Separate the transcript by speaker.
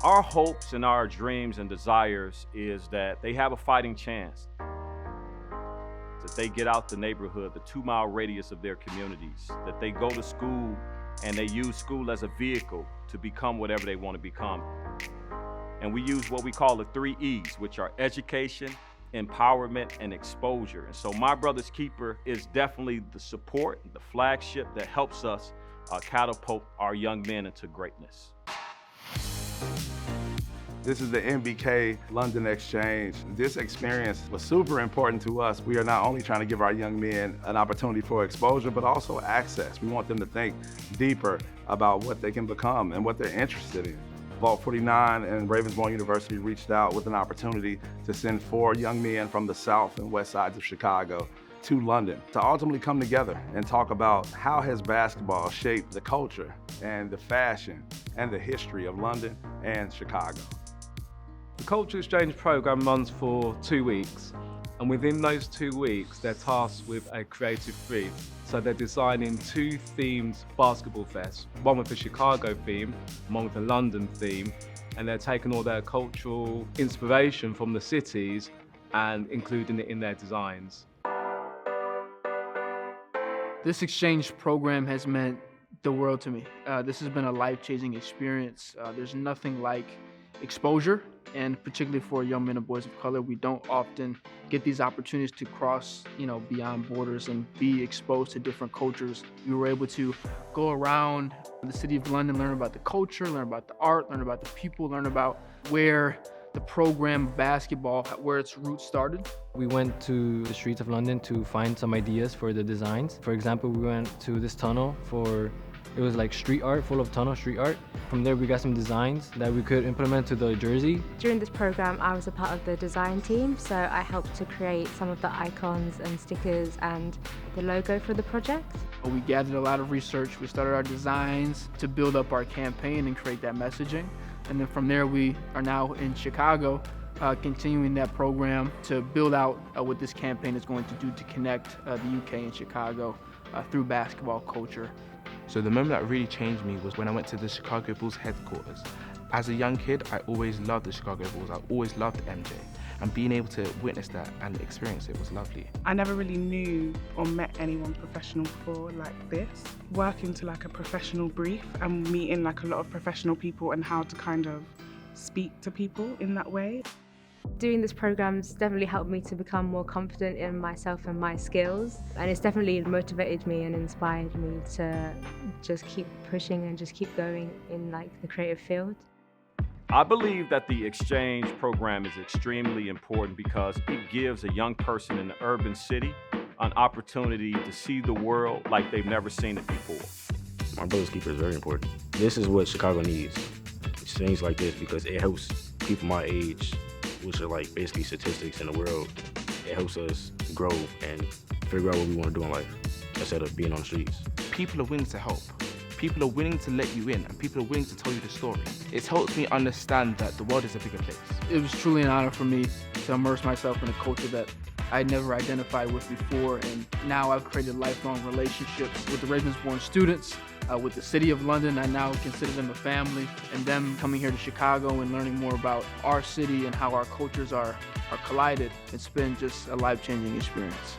Speaker 1: Our hopes and our dreams and desires is that they have a fighting chance, that they get out the neighborhood, the 2-mile radius of their communities, that they go to school and they use school as a vehicle to become whatever they want to become. And we use what we call the 3 E's, which are education, empowerment, and exposure. And so My Brother's Keeper is definitely the support, the flagship that helps us catapult our young men into greatness.
Speaker 2: This is the MBK London Exchange. This experience was super important to us. We are not only trying to give our young men an opportunity for exposure, but also access. We want them to think deeper about what they can become and what they're interested in. Vault 49 and Ravensbourne University reached out with an opportunity to send 4 young men from the south and west sides of Chicago to London to ultimately come together and talk about how has basketball shaped the culture and the fashion and the history of London and Chicago.
Speaker 3: The Culture Exchange program runs for 2 weeks, and within those 2 weeks, they're tasked with a creative brief. So they're designing 2 themed basketball fests, one with a Chicago theme, one with a London theme, and they're taking all their cultural inspiration from the cities and including it in their designs.
Speaker 4: This exchange program has meant the world to me. This has been a life-changing experience. There's nothing like exposure, and particularly for young men and boys of color, we don't often get these opportunities to cross, beyond borders and be exposed to different cultures. We were able to go around the city of London, learn about the culture, learn about the art, learn about the people, learn about where the program basketball, where its roots started.
Speaker 5: We went to the streets of London to find some ideas for the designs. For example, we went to this tunnel it was like street art, full of tunnel street art. From there, we got some designs that we could implement to the jersey.
Speaker 6: During this program, I was a part of the design team, so I helped to create some of the icons and stickers and the logo for the project.
Speaker 4: We gathered a lot of research. We started our designs to build up our campaign and create that messaging. And then from there, we are now in Chicago, continuing that program to build out what this campaign is going to do to connect the UK and Chicago through basketball culture.
Speaker 7: So the moment that really changed me was when I went to the Chicago Bulls headquarters. As a young kid, I always loved the Chicago Bulls. I always loved MJ. And being able to witness that and experience it was lovely.
Speaker 8: I never really knew or met anyone professional before like this. Working to like a professional brief and meeting like a lot of professional people and how to kind of speak to people in that way.
Speaker 6: Doing this program's definitely helped me to become more confident in myself and my skills, and it's definitely motivated me and inspired me to just keep pushing and just keep going in like the creative field.
Speaker 1: I believe that the exchange program is extremely important because it gives a young person in the urban city an opportunity to see the world like they've never seen it before.
Speaker 9: My Brother's Keeper is very important. This is what Chicago needs. It's things like this because it helps people my age, which are like basically statistics in the world. It helps us grow and figure out what we want to do in life instead of being on the streets.
Speaker 7: People are willing to help. People are willing to let you in and people are willing to tell you the story. It helps me understand that the world is a bigger place.
Speaker 4: It was truly an honor for me to immerse myself in a culture that I never identified with before, and now I've created lifelong relationships with the Ravensbourne students, with the city of London. I now consider them a family, and them coming here to Chicago and learning more about our city and how our cultures are collided. It's been just a life-changing experience.